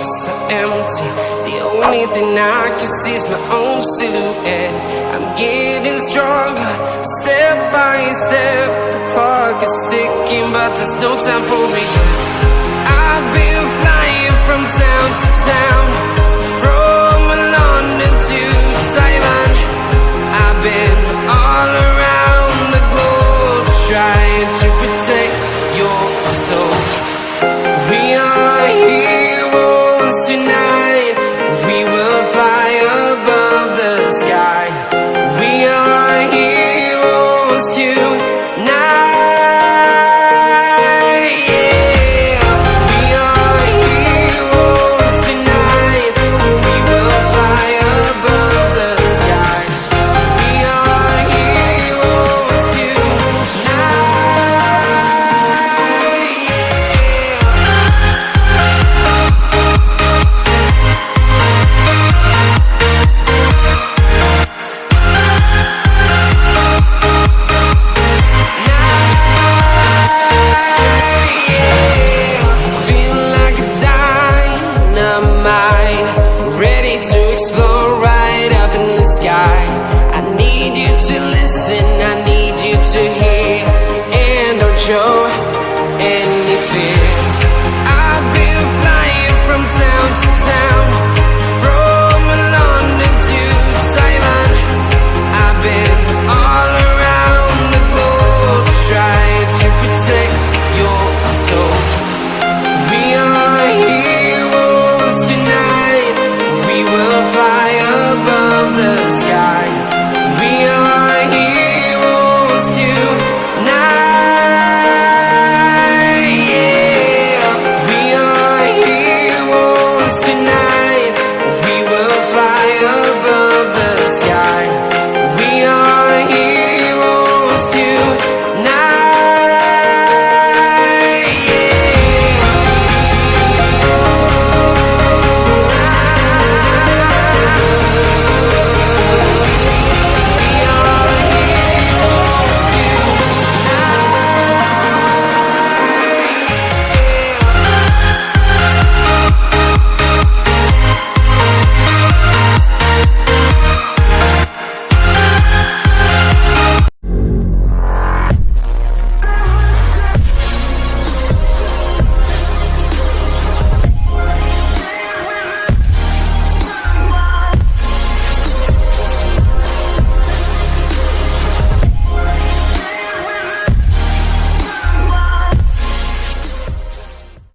so empty. The only thing I can see is my own silhouette. I'm getting stronger, step by step. The clock is ticking, but there's no time for regrets. I've been flying from town to town, from London to Taiwan.